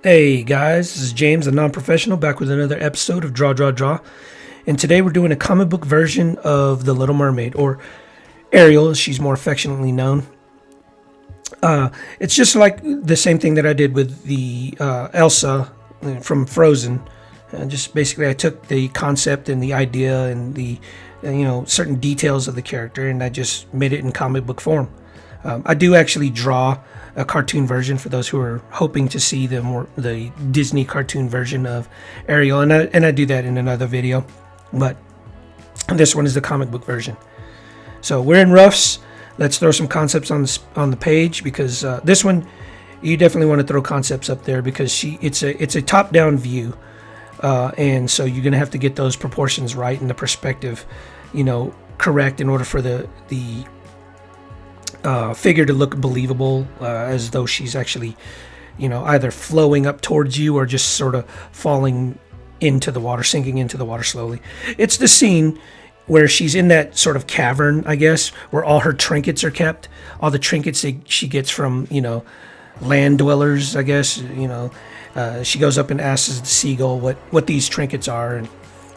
Hey guys, this is James, a non-professional, back with another episode of Draw. And today we're doing a comic book version of The Little Mermaid, or Ariel, as she's more affectionately known. It's just like the same thing that I did with the Elsa from Frozen. Just basically, I took the concept and the idea and the certain details of the character, and I just made it in comic book form. I do actually draw a cartoon version for those who are hoping to see the Disney cartoon version of Ariel, and I do that in another video, but this one is the comic book version. So we're in roughs. Let's throw some concepts on the page, because this one you definitely want to throw concepts up there, because it's a top-down view, and so you're gonna have to get those proportions right and the perspective, correct in order for the figure to look believable, as though she's actually, either flowing up towards you or just sort of falling into the water, sinking into the water slowly. It's the scene where she's in that sort of cavern, I guess, where all her trinkets are kept, all the trinkets that she gets from, land dwellers, I guess. She goes up and asks the seagull what these trinkets are, and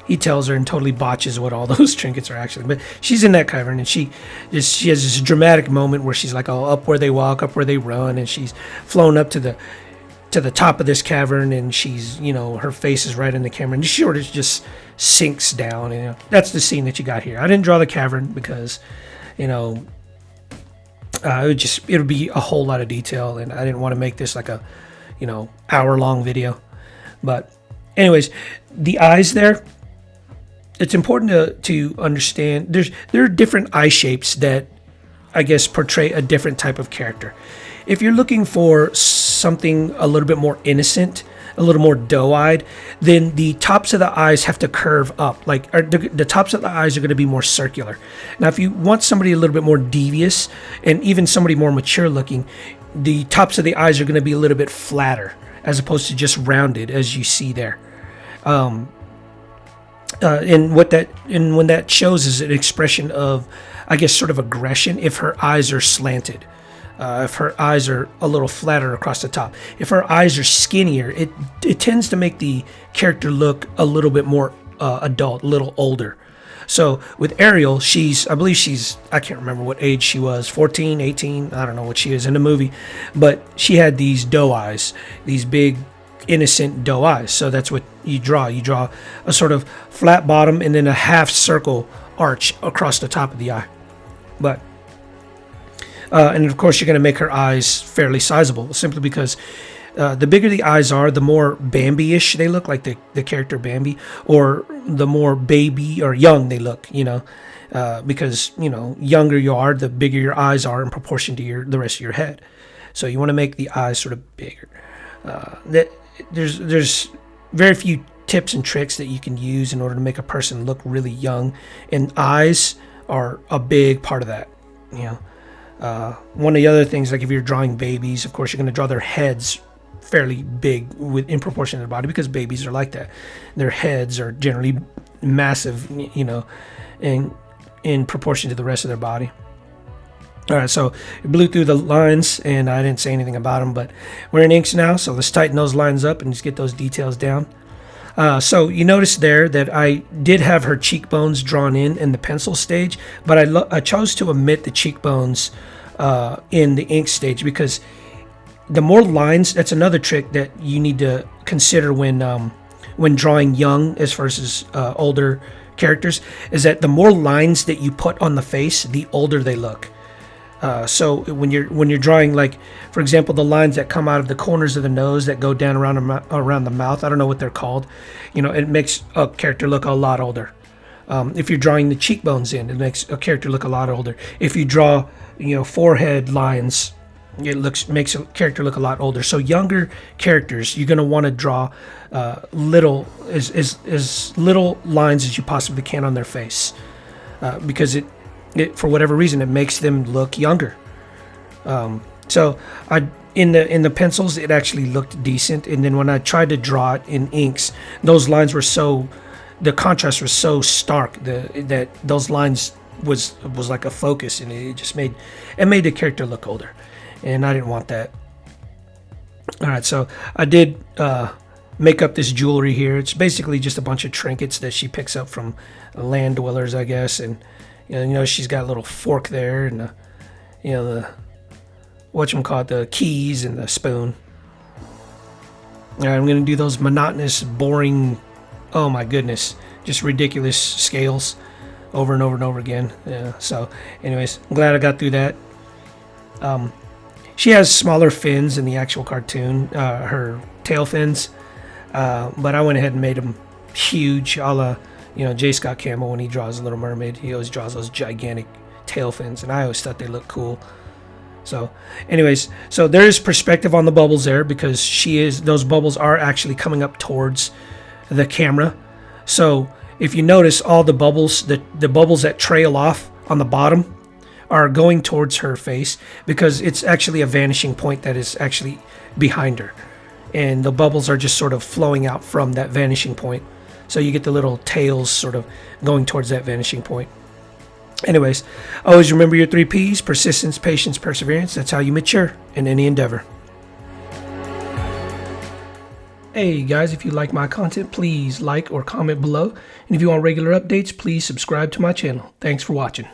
he tells her and totally botches what all those trinkets are actually. But she's in that cavern, and she has this dramatic moment where she's like, oh, up where they walk, up where they run, and she's flown up to the top of this cavern, and she's, her face is right in the camera, and she sort of just sinks down. And that's the scene that you got here. I didn't draw the cavern because, it would be a whole lot of detail, and I didn't want to make this like a, hour-long video. But anyways, the eyes there. It's important to understand there are different eye shapes that, I guess, portray a different type of character. If you're looking for something a little bit more innocent, a little more doe-eyed, then the tops of the eyes have to curve up. The tops of the eyes are going to be more circular. Now, if you want somebody a little bit more devious and even somebody more mature looking, the tops of the eyes are going to be a little bit flatter as opposed to just rounded, as you see there. And when that shows is an expression of, I guess, sort of aggression. If her eyes are slanted, if her eyes are a little flatter across the top, if her eyes are skinnier, it tends to make the character look a little bit more adult, a little older. So with Ariel, I can't remember what age she was, 14, 18, I don't know what she is in the movie, but she had these doe eyes, these big, innocent doe eyes. So that's what you draw. You draw a sort of flat bottom and then a half circle arch across the top of the eye. But and of course you're going to make her eyes fairly sizable, simply because the bigger the eyes are, the more Bambi-ish they look, like the character Bambi, or the more baby or young they look, because younger you are, the bigger your eyes are in proportion to the rest of your head. So you want to make the eyes sort of bigger. There's very few tips and tricks that you can use in order to make a person look really young, and eyes are a big part of that. One of the other things, like if you're drawing babies, of course you're going to draw their heads fairly big in proportion to their body, because babies are like that. Their heads are generally massive, in proportion to the rest of their body. All right, so it blew through the lines, and I didn't say anything about them, but we're in inks now, so let's tighten those lines up and just get those details down. So you notice there that I did have her cheekbones drawn in the pencil stage, but I chose to omit the cheekbones in the ink stage, because the more lines, that's another trick that you need to consider when drawing young as versus older characters, is that the more lines that you put on the face, the older they look. So when you're drawing, like, for example, the lines that come out of the corners of the nose that go down around the mouth, I don't know what they're called, it makes a character look a lot older. If you're drawing the cheekbones in, it makes a character look a lot older. If you draw, forehead lines, makes a character look a lot older. So younger characters, you're going to want to draw as little lines as you possibly can on their face, because it for whatever reason, it makes them look younger. So in the pencils, it actually looked decent, and then when I tried to draw it in inks, those lines were the contrast was so stark that those lines was like a focus, and it made the character look older, and I didn't want that. All right, so I did make up this jewelry here. It's basically just a bunch of trinkets that she picks up from land dwellers, I guess. And she's got a little fork there, and the whatchamacallit, the keys and the spoon. All right, I'm gonna do those monotonous, boring, oh my goodness, just ridiculous scales over and over and over again. Yeah. So, anyways, I'm glad I got through that. She has smaller fins in the actual cartoon, her tail fins, but I went ahead and made them huge, a la, J. Scott Campbell when he draws Little Mermaid. He always draws those gigantic tail fins, and I always thought they looked cool. So, anyways, so there is perspective on the bubbles there because those bubbles are actually coming up towards the camera. So, if you notice, all the bubbles, the bubbles that trail off on the bottom are going towards her face because it's actually a vanishing point that is actually behind her. And the bubbles are just sort of flowing out from that vanishing point. So you get the little tails sort of going towards that vanishing point. Anyways, always remember your 3 P's: persistence, patience, perseverance. That's how you mature in any endeavor. Hey guys, if you like my content, please like or comment below. And if you want regular updates, please subscribe to my channel. Thanks for watching.